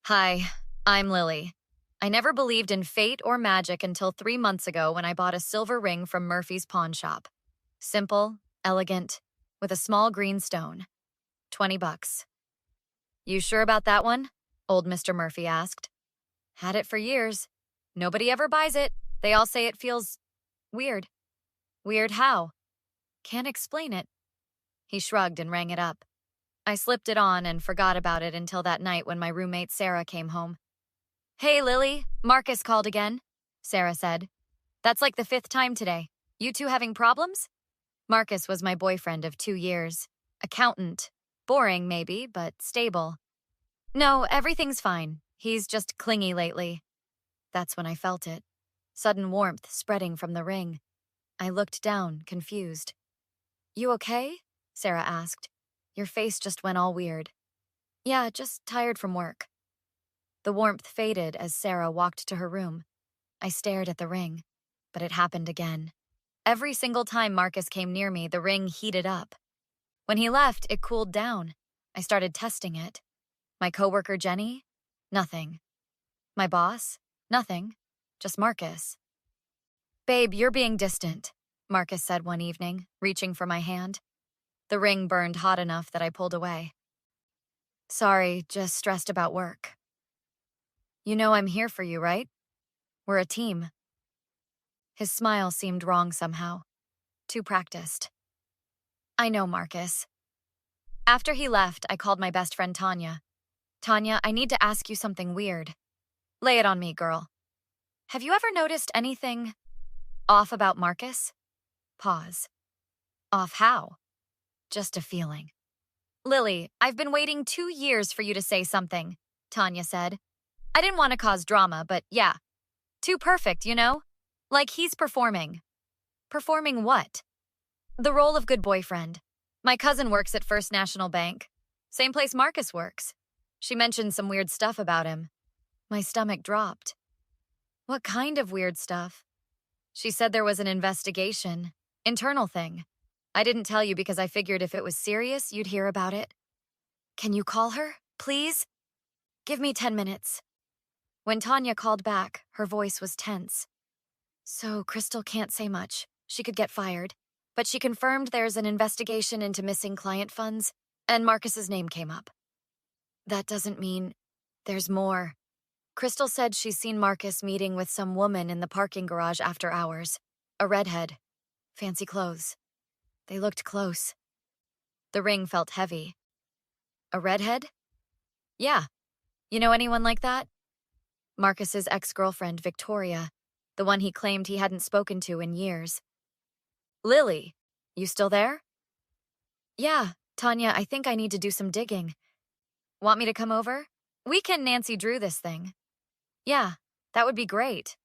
Hi, I'm Lily. I never believed in fate or magic until 3 months ago when I bought a silver ring from Murphy's pawn shop. Simple, elegant, with a small green stone. 20 bucks. You sure about that one? Old Mr. Murphy asked. Had it for years. Nobody ever buys it. They all say it feels weird. Weird how? Can't explain it. He shrugged and rang it up. I slipped it on and forgot about it until that night when my roommate Sarah came home. Hey, Lily, Marcus called again, Sarah said. That's like the 5th time today. You two having problems? Marcus was my boyfriend of 2 years. Accountant. Boring, maybe, but stable. No, everything's fine. He's just clingy lately. That's when I felt it. Sudden warmth spreading from the ring. I looked down, confused. You okay? Sarah asked. Your face just went all weird. Yeah, just tired from work. The warmth faded as Sarah walked to her room. I stared at the ring, but it happened again. Every single time Marcus came near me, the ring heated up. When he left, it cooled down. I started testing it. My coworker Jenny? Nothing. My boss? Nothing. Just Marcus. Babe, you're being distant, Marcus said one evening, reaching for my hand. The ring burned hot enough that I pulled away. Sorry, just stressed about work. You know I'm here for you, right? We're a team. His smile seemed wrong somehow. Too practiced. I know, Marcus. After he left, I called my best friend Tanya. Tanya, I need to ask you something weird. Lay it on me, girl. Have you ever noticed anything off about Marcus? Pause. Off how? Just a feeling. Lily, I've been waiting 2 years for you to say something, Tanya said. I didn't want to cause drama, but yeah. Too perfect, you know? Like he's performing. Performing what? The role of good boyfriend. My cousin works at First National Bank. Same place Marcus works. She mentioned some weird stuff about him. My stomach dropped. What kind of weird stuff? She said there was an investigation. Internal thing. I didn't tell you because I figured if it was serious, you'd hear about it. Can you call her, please? Give me 10 minutes. When Tanya called back, her voice was tense. So Crystal can't say much. She could get fired. But she confirmed there's an investigation into missing client funds, and Marcus's name came up. That doesn't mean there's more. Crystal said she's seen Marcus meeting with some woman in the parking garage after hours. A redhead. Fancy clothes. They looked close. The ring felt heavy. A redhead? Yeah. You know anyone like that? Marcus's ex-girlfriend, Victoria, the one he claimed he hadn't spoken to in years. Lily, you still there? Yeah, Tanya, I think I need to do some digging. Want me to come over? We can Nancy Drew this thing. Yeah, that would be great.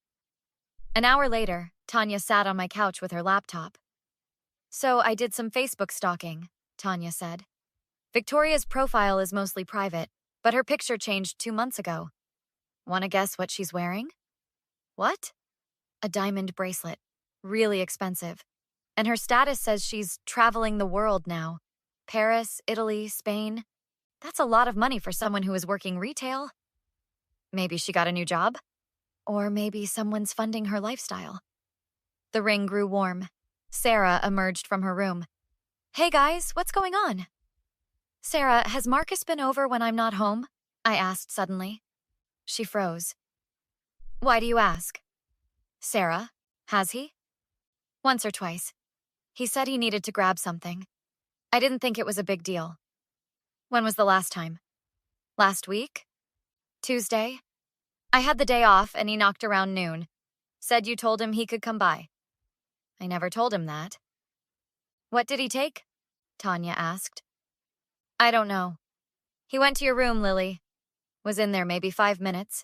An hour later, Tanya sat on my couch with her laptop. So I did some Facebook stalking, Tanya said. Victoria's profile is mostly private, but her picture changed 2 months ago. Want to guess what she's wearing? What? A diamond bracelet. Really expensive. And her status says she's traveling the world now. Paris, Italy, Spain. That's a lot of money for someone who is working retail. Maybe she got a new job? Or maybe someone's funding her lifestyle. The ring grew warm. Sarah emerged from her room. Hey guys, what's going on? Sarah, has Marcus been over when I'm not home? I asked suddenly. She froze. Why do you ask? Sarah, has he? Once or twice. He said he needed to grab something. I didn't think it was a big deal. When was the last time? Last week? Tuesday? I had the day off and he knocked around noon. Said you told him he could come by. I never told him that. What did he take? Tanya asked. I don't know. He went to your room, Lily. Was in there maybe 5 minutes.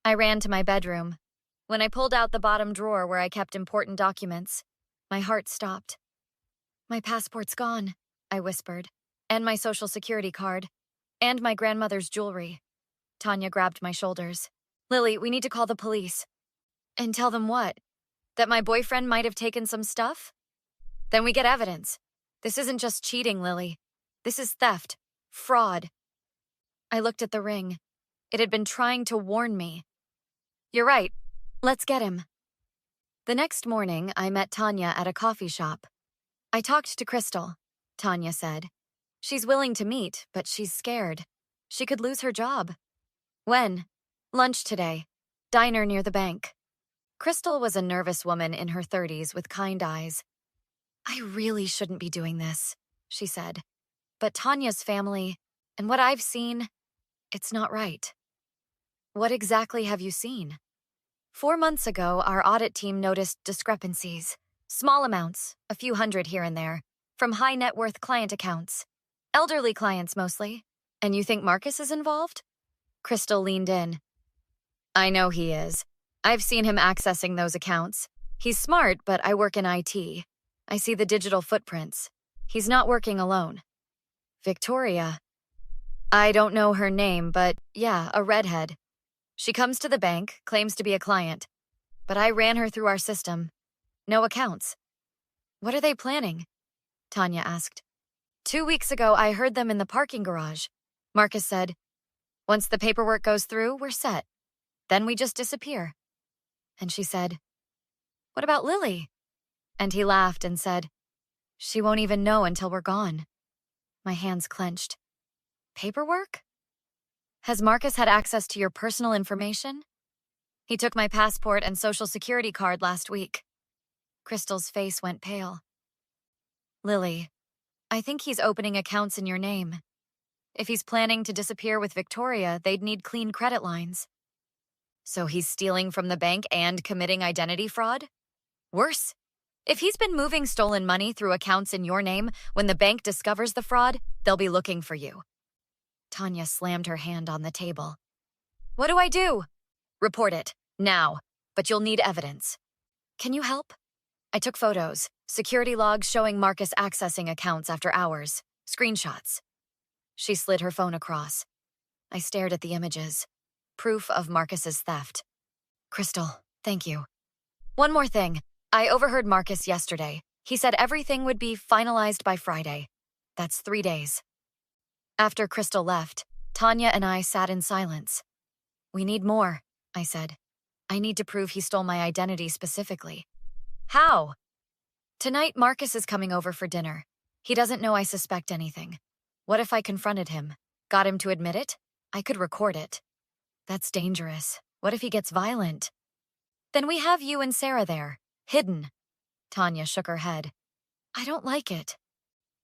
I ran to my bedroom. When I pulled out the bottom drawer where I kept important documents, my heart stopped. My passport's gone, I whispered, and my social security card, and my grandmother's jewelry. Tanya grabbed my shoulders. Lily, we need to call the police. And tell them what? That my boyfriend might have taken some stuff? Then we get evidence. This isn't just cheating, Lily. This is theft. Fraud. I looked at the ring. It had been trying to warn me. You're right. Let's get him. The next morning, I met Tanya at a coffee shop. I talked to Crystal, Tanya said. She's willing to meet, but she's scared. She could lose her job. When? Lunch today. Diner near the bank. Crystal was a nervous woman in her 30s with kind eyes. I really shouldn't be doing this, she said. But Tanya's family, and what I've seen, it's not right. What exactly have you seen? 4 months ago, our audit team noticed discrepancies. Small amounts, a few hundred here and there, from high net worth client accounts. Elderly clients mostly. And you think Marcus is involved? Crystal leaned in. I know he is. I've seen him accessing those accounts. He's smart, but I work in IT. I see the digital footprints. He's not working alone. Victoria. I don't know her name, but yeah, a redhead. She comes to the bank, claims to be a client. But I ran her through our system. No accounts. What are they planning? Tanya asked. 2 weeks ago, I heard them in the parking garage. Marcus said, once the paperwork goes through, we're set. Then we just disappear. And she said, what about Lily? And he laughed and said, she won't even know until we're gone. My hands clenched. Paperwork? Has Marcus had access to your personal information? He took my passport and social security card last week. Crystal's face went pale. Lily, I think he's opening accounts in your name. If he's planning to disappear with Victoria, they'd need clean credit lines. So he's stealing from the bank and committing identity fraud? Worse, if he's been moving stolen money through accounts in your name, when the bank discovers the fraud, they'll be looking for you. Tanya slammed her hand on the table. What do I do? Report it, now, but you'll need evidence. Can you help? I took photos, security logs showing Marcus accessing accounts after hours, screenshots. She slid her phone across. I stared at the images. Proof of Marcus's theft. Crystal, thank you. One more thing. I overheard Marcus yesterday. He said everything would be finalized by Friday. That's 3 days. After Crystal left, Tanya and I sat in silence. We need more, I said. I need to prove he stole my identity specifically. How? Tonight, Marcus is coming over for dinner. He doesn't know I suspect anything. What if I confronted him? Got him to admit it? I could record it. That's dangerous. What if he gets violent? Then we have you and Sarah there, hidden. Tanya shook her head. I don't like it.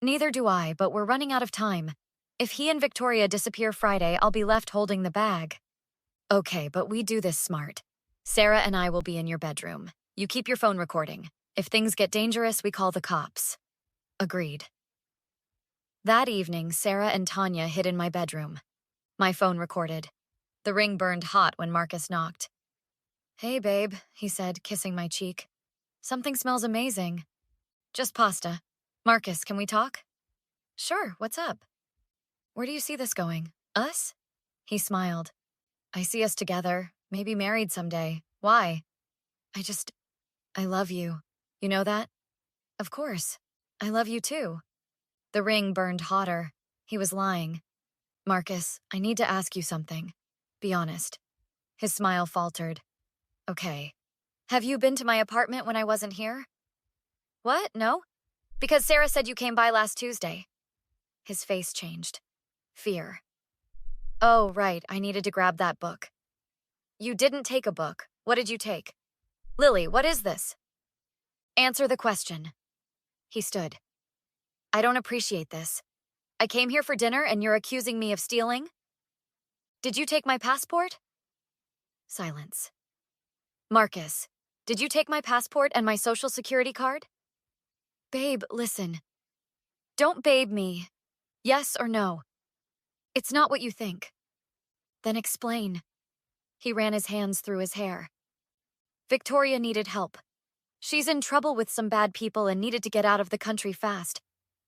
Neither do I, but we're running out of time. If he and Victoria disappear Friday, I'll be left holding the bag. Okay, but we do this smart. Sarah and I will be in your bedroom. You keep your phone recording. If things get dangerous, we call the cops. Agreed. That evening, Sarah and Tanya hid in my bedroom. My phone recorded. The ring burned hot when Marcus knocked. Hey, babe, he said, kissing my cheek. Something smells amazing. Just pasta. Marcus, can we talk? Sure, what's up? Where do you see this going? Us? He smiled. I see us together, maybe married someday. Why? I love you. You know that? Of course. I love you too. The ring burned hotter. He was lying. Marcus, I need to ask you something. Be honest. His smile faltered. Okay. Have you been to my apartment when I wasn't here? What? No? Because Sarah said you came by last Tuesday. His face changed. Fear. Oh, right. I needed to grab that book. You didn't take a book. What did you take? Lily, what is this? Answer the question. He stood. I don't appreciate this. I came here for dinner and you're accusing me of stealing? Did you take my passport? Silence. Marcus, did you take my passport and my social security card? Babe, listen. Don't babe me. Yes or no? It's not what you think. Then explain. He ran his hands through his hair. Victoria needed help. She's in trouble with some bad people and needed to get out of the country fast.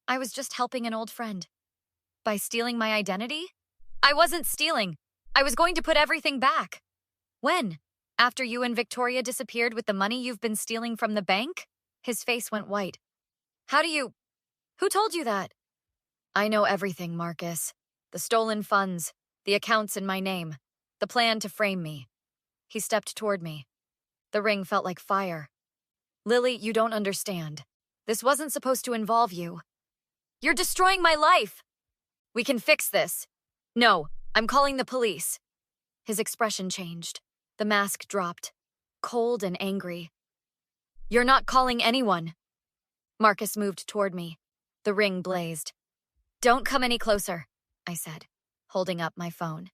I was just helping an old friend. By stealing my identity? I wasn't stealing. I was going to put everything back. When? After you and Victoria disappeared with the money you've been stealing from the bank? His face went white. Who told you that? I know everything, Marcus. The stolen funds, the accounts in my name. The plan to frame me. He stepped toward me. The ring felt like fire. Lily, you don't understand. This wasn't supposed to involve you. You're destroying my life! We can fix this. No, I'm calling the police. His expression changed. The mask dropped, cold and angry. You're not calling anyone. Marcus moved toward me. The ring blazed. Don't come any closer, I said, holding up my phone.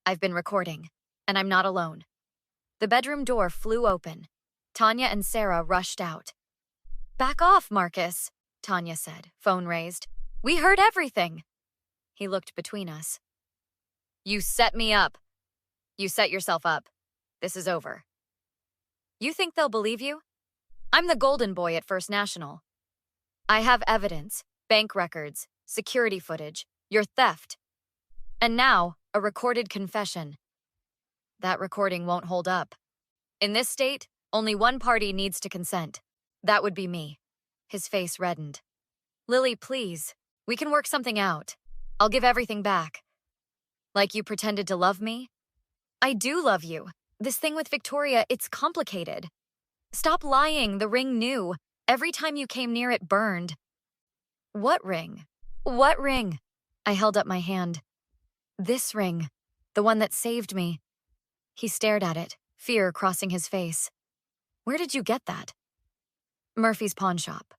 I've been recording, and I'm not alone. The bedroom door flew open. Tanya and Sarah rushed out. Back off, Marcus, Tanya said, phone raised. We heard everything. He looked between us. You set me up. You set yourself up. This is over. You think they'll believe you? I'm the golden boy at First National. I have evidence, bank records, security footage, your theft. And now, a recorded confession. That recording won't hold up. In this state, only one party needs to consent. That would be me. His face reddened. Lily, please. We can work something out. I'll give everything back. Like you pretended to love me? I do love you. This thing with Victoria, it's complicated. Stop lying, the ring knew. Every time you came near it burned. What ring? What ring? I held up my hand. This ring. The one that saved me. He stared at it, fear crossing his face. Where did you get that? Murphy's pawn shop.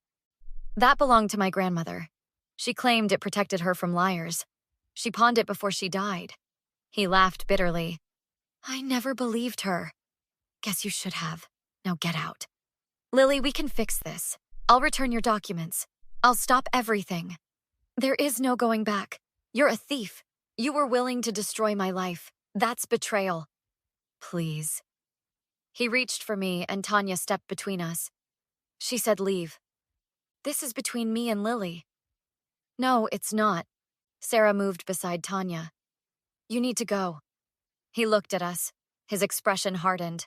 That belonged to my grandmother. She claimed it protected her from liars. She pawned it before she died. He laughed bitterly. I never believed her. Guess you should have. Now get out. Lily, we can fix this. I'll return your documents. I'll stop everything. There is no going back. You're a thief. You were willing to destroy my life. That's betrayal. Please. He reached for me and Tanya stepped between us. She said leave. This is between me and Lily. No, it's not. Sarah moved beside Tanya. You need to go. He looked at us. His expression hardened.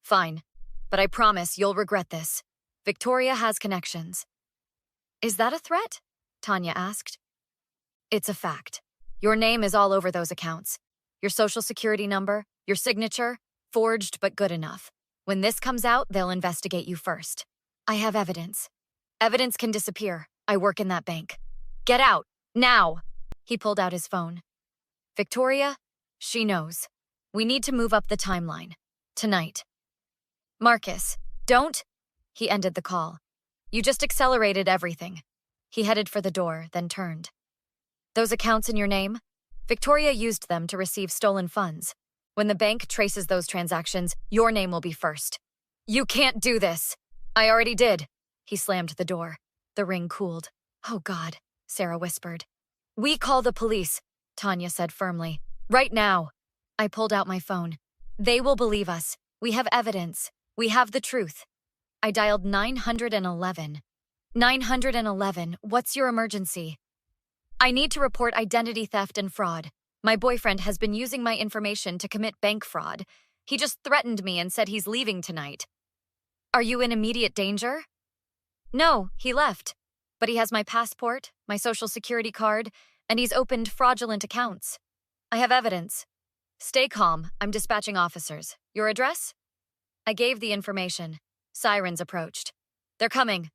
Fine, but I promise you'll regret this. Victoria has connections. Is that a threat? Tanya asked. It's a fact. Your name is all over those accounts. Your social security number, your signature, forged but good enough. When this comes out, they'll investigate you first. I have evidence. Evidence can disappear. I work in that bank. Get out, now! He pulled out his phone. Victoria, she knows. We need to move up the timeline. Tonight. Marcus, don't... He ended the call. You just accelerated everything. He headed for the door, then turned. Those accounts in your name? Victoria used them to receive stolen funds. When the bank traces those transactions, your name will be first. You can't do this. I already did. He slammed the door. The ring cooled. Oh God, Sarah whispered. We call the police, Tanya said firmly. Right now. I pulled out my phone. They will believe us. We have evidence. We have the truth. I dialed 911. 911, what's your emergency? I need to report identity theft and fraud. My boyfriend has been using my information to commit bank fraud. He just threatened me and said he's leaving tonight. Are you in immediate danger? No, he left. But he has my passport, my social security card, and he's opened fraudulent accounts. I have evidence. Stay calm. I'm dispatching officers. Your address? I gave the information. Sirens approached. They're coming.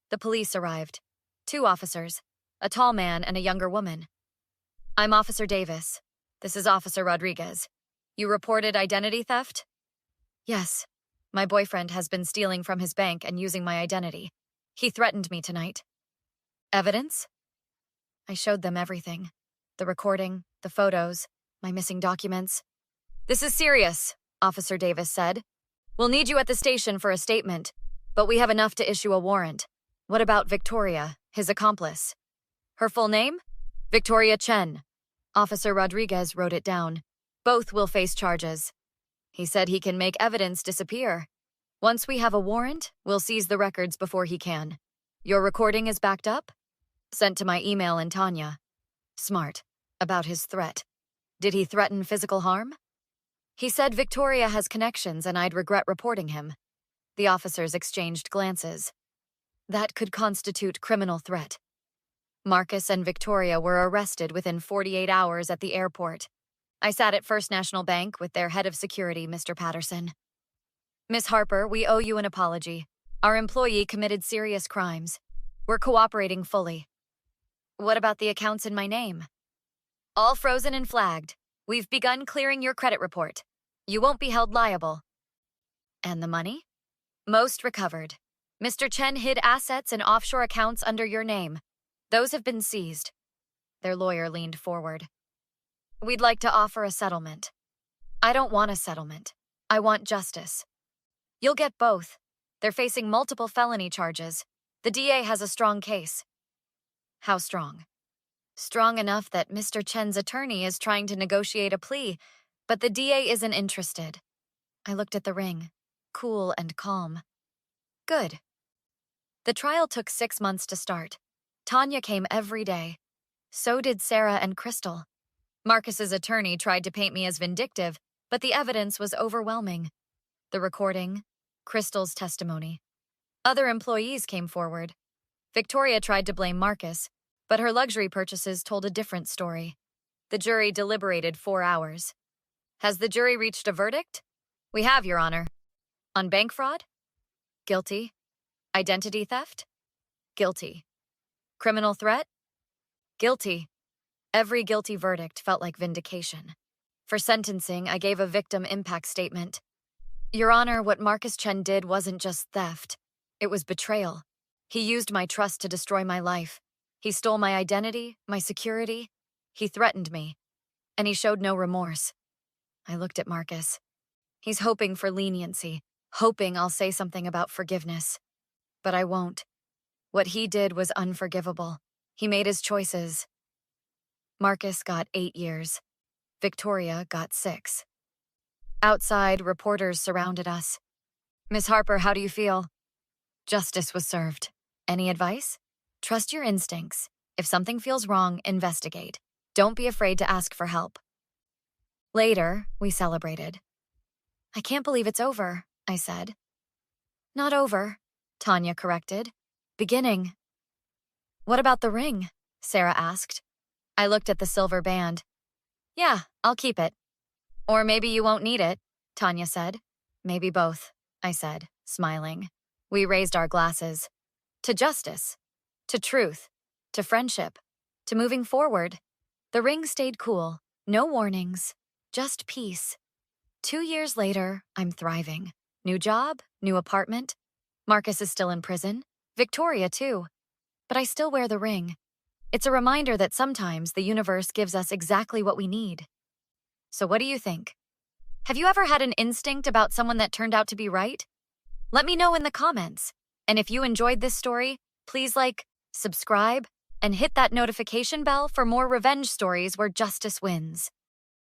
The police arrived. 2 officers, a tall man and a younger woman. I'm Officer Davis. This is Officer Rodriguez. You reported identity theft? Yes. My boyfriend has been stealing from his bank and using my identity. He threatened me tonight. Evidence? I showed them everything. The recording, the photos, my missing documents. This is serious, Officer Davis said. We'll need you at the station for a statement, but we have enough to issue a warrant. What about Victoria, his accomplice? Her full name? Victoria Chen. Officer Rodriguez wrote it down. Both will face charges. He said he can make evidence disappear. Once we have a warrant, we'll seize the records before he can. Your recording is backed up? Sent to my email and Tanya. Smart. About his threat. Did he threaten physical harm? He said Victoria has connections and I'd regret reporting him. The officers exchanged glances. That could constitute criminal threat. Marcus and Victoria were arrested within 48 hours at the airport. I sat at First National Bank with their head of security, Mr. Patterson. Miss Harper, we owe you an apology. Our employee committed serious crimes. We're cooperating fully. What about the accounts in my name? All frozen and flagged. We've begun clearing your credit report. You won't be held liable. And the money? Most recovered. Mr. Chen hid assets in offshore accounts under your name. Those have been seized. Their lawyer leaned forward. We'd like to offer a settlement. I don't want a settlement. I want justice. You'll get both. They're facing multiple felony charges. The DA has a strong case. How strong? Strong enough that Mr. Chen's attorney is trying to negotiate a plea, but the DA isn't interested. I looked at the ring, cool and calm. Good. The trial took 6 months to start. Tanya came every day. So did Sarah and Crystal. Marcus's attorney tried to paint me as vindictive, but the evidence was overwhelming. The recording, Crystal's testimony. Other employees came forward. Victoria tried to blame Marcus, but her luxury purchases told a different story. The jury deliberated 4 hours. Has the jury reached a verdict? We have, Your Honor. On bank fraud? Guilty. Identity theft? Guilty. Criminal threat? Guilty. Every guilty verdict felt like vindication. For sentencing, I gave a victim impact statement. Your Honor, what Marcus Chen did wasn't just theft. It was betrayal. He used my trust to destroy my life. He stole my identity, my security. He threatened me. And he showed no remorse. I looked at Marcus. He's hoping for leniency, hoping I'll say something about forgiveness. But I won't. What he did was unforgivable. He made his choices. Marcus got 8 years. Victoria got 6. Outside, reporters surrounded us. Miss Harper, how do you feel? Justice was served. Any advice? Trust your instincts. If something feels wrong, investigate. Don't be afraid to ask for help. Later, we celebrated. I can't believe it's over, I said. Not over, Tanya corrected. Beginning. What about the ring? Sarah asked. I looked at the silver band. Yeah, I'll keep it. Or maybe you won't need it, Tanya said. Maybe both, I said, smiling. We raised our glasses. To justice. To truth. To friendship. To moving forward. The ring stayed cool. No warnings. Just peace. 2 years later, I'm thriving. New job, new apartment. Marcus is still in prison. Victoria, too. But I still wear the ring. It's a reminder that sometimes the universe gives us exactly what we need. So what do you think? Have you ever had an instinct about someone that turned out to be right? Let me know in the comments. And if you enjoyed this story, please like, subscribe, and hit that notification bell for more revenge stories where justice wins.